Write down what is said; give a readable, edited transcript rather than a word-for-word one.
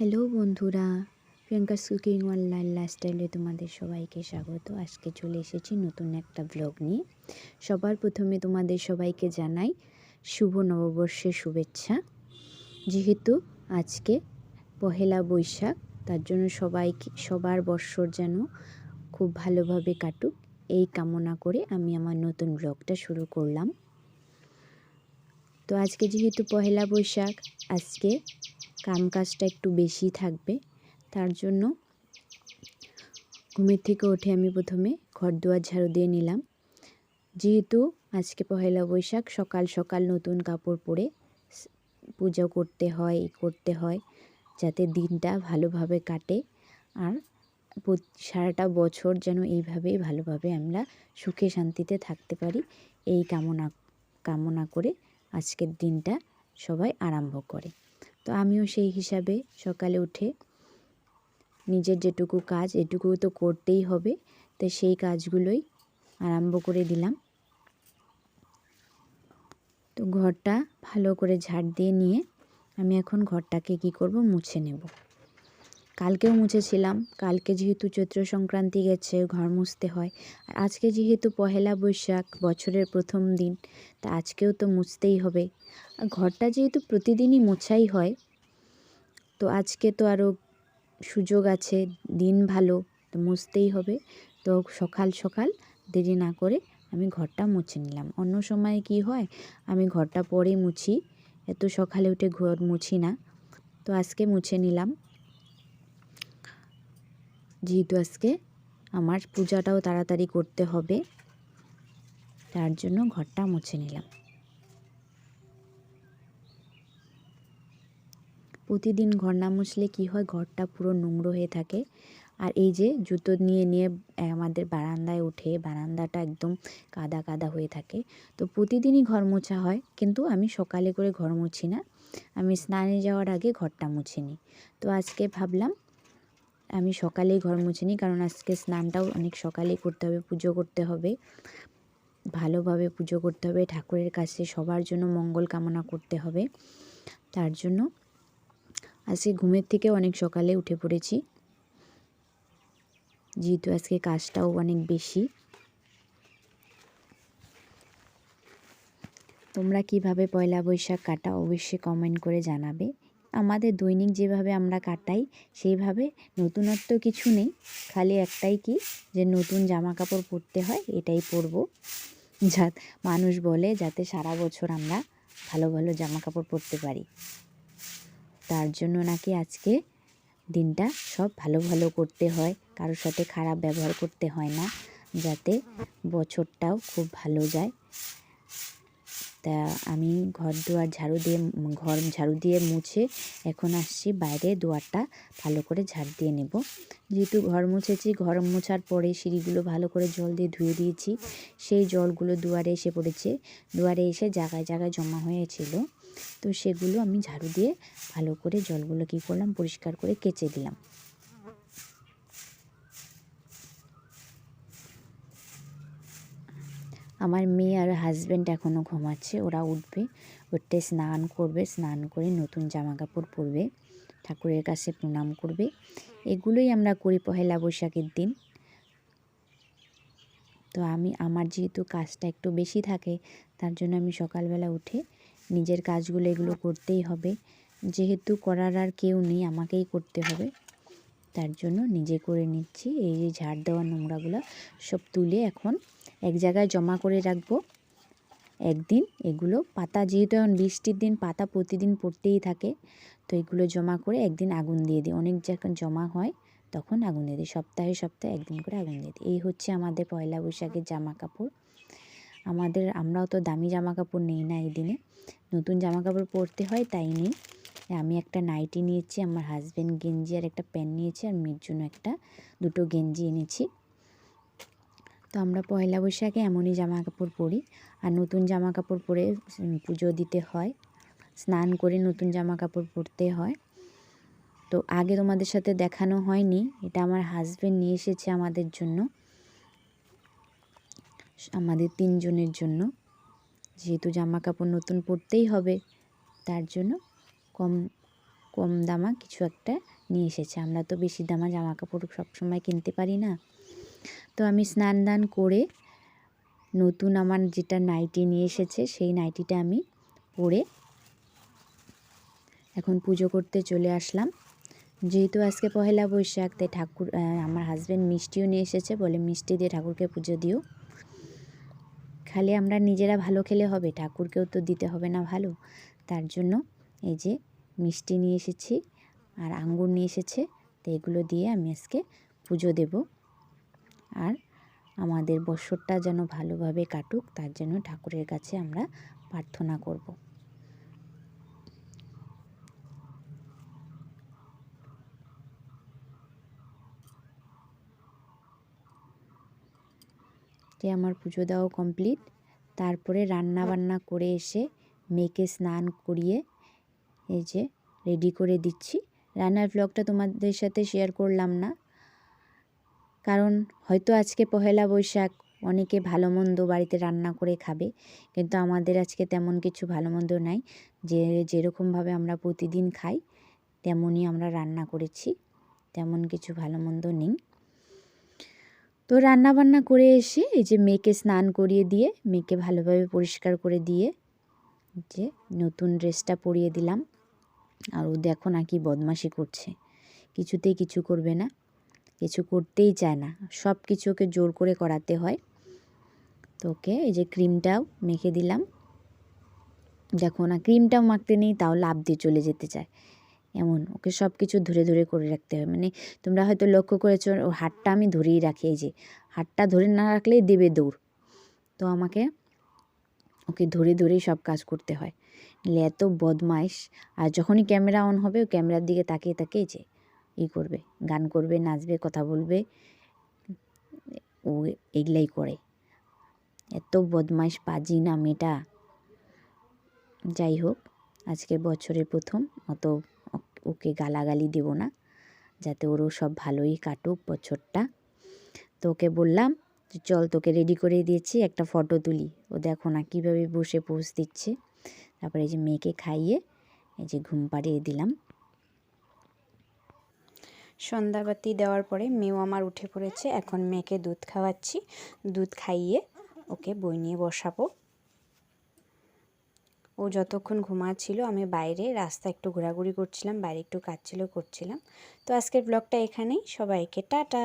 Hello বন্ধুরা, Priyanka's cooking online লাইফস্টাইলে তোমাদের সবাইকে স্বাগত। আজকে চলে এসেছি নতুন একটা ব্লগ নিয়ে। সবার প্রথমে তোমাদের সবাইকে জানাই শুভ নববর্ষের শুভেচ্ছা। যেহেতু আজকে পহেলা বৈশাখ, তার জন্য সবার বৎসর যেন খুব ভালোভাবে কাটুক এই কামনা করে আমি আমার নতুন ব্লগটা শুরু করলাম। তো আজকে যেহেতু পহেলা বৈশাখ, আজকে কামকাজটা একটু বেশি থাকবে। তার জন্য ঘুমের থেকে উঠে আমি প্রথমে ঘর দুয়ার ঝাড়ু দিয়ে নিলাম। যেহেতু আজকে পহেলা বৈশাখ, সকাল সকাল নতুন কাপড় পরে পূজা করতে হয় যাতে দিনটা ভালোভাবে কাটে আর সারাটা বছর যেন এইভাবেই ভালোভাবে আমরা সুখে শান্তিতে থাকতে পারি, এই কামনা করে আজকের দিনটা সবাই আরম্ভ করে। তো আমিও সেই হিসাবে সকালে উঠে নিজের যেটুকু কাজ এটুকু তো করতেই হবে, তো সেই কাজগুলোই আরম্ভ করে দিলাম। তো ঘরটা ভালো করে ঝাড় দিয়ে নিয়ে আমি এখন ঘরটাকে কি করব, মুছে নেব। কালকেও মুছেছিলাম, কালকে যেহেতু চৈত্র সংক্রান্তি গেছে ঘর মুছতে হয়, আর আজকে যেহেতু পহেলা বৈশাখ বছরের প্রথম দিন, তা আজকেও তো মুছতেই হবে। আর ঘরটা যেহেতু প্রতিদিনই মোছাই হয়, তো আজকে তো আরও সুযোগ আছে, দিন ভালো, তো মুছতেই হবে। তো সকাল সকাল দেরি না করে আমি ঘরটা মুছে নিলাম। অন্য সময় কি হয়, আমি ঘরটা পরে মুছি, এত সকালে উঠে ঘর মুছি না। তো আজকে মুছে নিলাম, যেহেতু আজকে আমার পূজাটাও তাড়াতাড়ি করতে হবে, তার জন্য ঘরটা মুছে নিলাম। প্রতিদিন ঘর না মুছলে কী হয়, ঘরটা পুরো নোংরা হয়ে থাকে। আর এই যে জুতো নিয়ে নিয়ে আমাদের বারান্দায় উঠে বারান্দাটা একদম কাদা কাদা হয়ে থাকে। তো প্রতিদিনই ঘর মোছা হয়, কিন্তু আমি সকালে করে ঘর মুছি না, আমি স্নানে যাওয়ার আগে ঘরটা মুছে নিই। তো আজকে ভাবলাম আমি সকালেই ঘর মুছে নিই, কারণ আজকে স্নানটাও অনেক সকালেই করতে হবে, পুজো করতে হবে, ভালোভাবে পুজো করতে হবে, ঠাকুরের কাছে সবার জন্য মঙ্গল কামনা করতে হবে। তার জন্য আজকে ঘুমের থেকে অনেক সকালে উঠে পড়েছি, যেহেতু আজকে কাজটাও অনেক বেশি। তোমরা কিভাবে পয়লা বৈশাখ কাটাও অবশ্যই কমেন্ট করে জানাবে। আমাদের দৈনিক যেভাবে আমরা কাটাই সেইভাবে নতুনত্ব কিছু নেই, খালি একটাই কি যে নতুন জামা কাপড় পরতে হয়, এটাই পরবো। মানুষ বলে যাতে সারা বছর আমরা ভালো ভালো জামা কাপড় পরতে পারি, তার জন্য নাকি আজকে দিনটা সব ভালো ভালো করতে হয়, কারোর সাথে খারাপ ব্যবহার করতে হয় না, যাতে বছরটাও খুব ভালো যায়। তা আমি ঘর ঝাড়ু দিয়ে মুছে এখন আসছি বাইরে, দুয়ারটা ভালো করে ঝাড় দিয়ে নেব। যেহেতু ঘর মুছেছি, ঘর মোছার পরে সিঁড়িগুলো ভালো করে জল দিয়ে ধুয়ে দিয়েছি, সেই জলগুলো দুয়ারে এসে পড়েছে, দুয়ারে এসে জায়গায় জায়গায় জমা হয়েছিল। তো সেগুলো আমি ঝাড়ু দিয়ে ভালো করে জলগুলো কী করলাম, পরিষ্কার করে কেচে দিলাম। আমার মেয়ে আর হাজব্যান্ড এখনও ঘুমাচ্ছে, ওরা উঠবে, উঠতে স্নান করবে, স্নান করে নতুন জামা কাপড় পরবে, ঠাকুরের কাছে প্রণাম করবে। এগুলোই আমরা করি পহেলা বৈশাখের দিন। তো আমার যেহেতু কাজটা একটু বেশি থাকে, তার জন্য আমি সকালবেলা উঠে নিজের কাজগুলো এগুলো করতেই হবে, যেহেতু করার আর কেউ নেই, আমাকেই করতে হবে, তার জন্য নিজে করে নিচ্ছি। এই যে ঝাড় দেওয়া নোংরাগুলো সব তুলে এখন এক জায়গায় জমা করে রাখবো। একদিন এগুলো পাতা, যেহেতু এখন বৃষ্টির দিন, পাতা প্রতিদিন পড়তেই থাকে, তো এগুলো জমা করে একদিন আগুন দিয়ে দিই, অনেক যখন জমা হয় তখন আগুন দিয়ে দিই, সপ্তাহে সপ্তাহে একদিন করে আগুন দিয়ে দিই। এই হচ্ছে আমাদের পয়লা বৈশাখের জামা কাপড়। আমরাও তো দামি জামা কাপড় নিই না, এই দিনে নতুন জামা কাপড় পরতে হয়, তাই নিই। আমি একটা নাইটি নিয়েছি, আমার হাজব্যান্ড গেঞ্জি আর একটা প্যান্ট নিয়েছি, আর মেয়ের জন্য দুটো গেঞ্জি এনেছি। তো আমরা পয়লা বৈশাখে এমনই জামা কাপড় পরি, আর নতুন জামা কাপড় পরে পুজো দিতে হয়, স্নান করে নতুন জামা কাপড় পরতে হয়। তো আগে তোমাদের সাথে দেখানো হয়নি, এটা আমার হাজব্যান্ড নিয়ে এসেছে আমাদের জন্য, আমাদের 3 জনের জন্য। যেহেতু জামা কাপড় নতুন পরতেই হবে, তার জন্য কম কম দামা কিছু একটা নিয়ে এসেছে। আমরা তো বেশি দামা জামা কাপড় সবসময় কিনতে পারি না। তো আমি স্নান দান করে নতুন আমার যেটা নাইটি নিয়ে এসেছে সেই নাইটিটা আমি পরে এখন পুজো করতে চলে আসলাম। যেহেতু আজকে পহেলা বৈশাখ, তাই আমার হাজব্যান্ড মিষ্টিও নিয়ে এসেছে, বলে মিষ্টি দিয়ে ঠাকুরকে পুজো দিও। খালি আমরা নিজেরা ভালো খেলে হবে, ঠাকুরকেও তো দিতে হবে না ভালো। তার জন্য এই যে মিষ্টি নিয়ে এসেছি আর আঙ্গুর নিয়ে এসেছে, তো এগুলো দিয়ে আমি আজকে পুজো দেব। আর আমাদের বছরটা যেন ভালোভাবে কাটুক, তার জন্য ঠাকুরের কাছে আমরা প্রার্থনা করব। যে আমার পুজো দেওয়া কমপ্লিট। তারপরে রান্না বান্না করে এসে মেয়েকে স্নান করিয়ে এই যে রেডি করে দিচ্ছি। রান্নার ব্লগটা তোমাদের সাথে শেয়ার করলাম না, কারণ হয়তো আজকে পহেলা বৈশাখ, অনেকে ভালো মন্দ বাড়িতে রান্না করে খাবে, কিন্তু আমাদের আজকে তেমন কিছু ভালো মন্দ নাই। যেরকমভাবে আমরা প্রতিদিন খাই তেমনই আমরা রান্না করেছি, তেমন কিছু ভালো মন্দ নেই। তো রান্না বান্না করে এসে এই যে মেয়েকে স্নান করিয়ে দিয়ে মেয়েকে ভালোভাবে পরিষ্কার করে দিয়ে যে নতুন ড্রেসটা পরিয়ে দিলাম। আর ও দেখো না কি বদমাশি করছে, কিছুতেই কিছু করবে না, কিছু করতেই চায় না, সব কিছু ওকে জোর করে করাতে হয়। তো ওকে এই যে ক্রিমটাও মেখে দিলাম। দেখো না ক্রিমটাও মাখতে নেই তাও লাফ দিয়ে চলে যেতে চায়, এমন ওকে সব কিছু ধরে ধরে করে রাখতে হয়। মানে তোমরা হয়তো লক্ষ্য করেছো ওর হাতটা আমি ধরেই রাখি, এই যে হাতটা ধরে না রাখলেই দেবে দৌড়। তো আমাকে ওকে ধরে ধরেই সব কাজ করতে হয়, নাহলে এত বদমাইশ। আর যখনই ক্যামেরা অন হবে ও ক্যামেরার দিকে তাকিয়ে তাকিয়ে যে করবে, গান করবে, নাচবে, কথা বলবে, ও এগুলাই করে। এত বদমাইশ পাজি না মেয়েটা। যাই হোক, আজকে বছরের প্রথম, অত ওকে গালাগালি দেব না, যাতে ওরও সব ভালোই কাটুক বছরটা। তো ওকে বললাম যে চল তোকে রেডি করে দিয়েছি, একটা ফটো তুলি। ও দেখো না কীভাবে বসে পোজ দিচ্ছে। তারপরে এই যে মেয়েকে খাইয়ে এই যে ঘুম পাড়িয়ে দিলাম। সন্ধ্যাবাতি দেওয়ার পরে মেয়েও আমার উঠে পড়েছে। এখন মেয়েকে দুধ খাওয়াচ্ছি, দুধ খাইয়ে ওকে বই নিয়ে বসাবো। ও যতক্ষণ ঘুমাচ্ছিল আমি বাইরে রাস্তা একটু ঘোরাঘুরি করছিলাম, বাইরে একটু কাজ ছিল করছিলাম। তো আজকের ব্লগটা এখানেই, সবাইকে টাটা।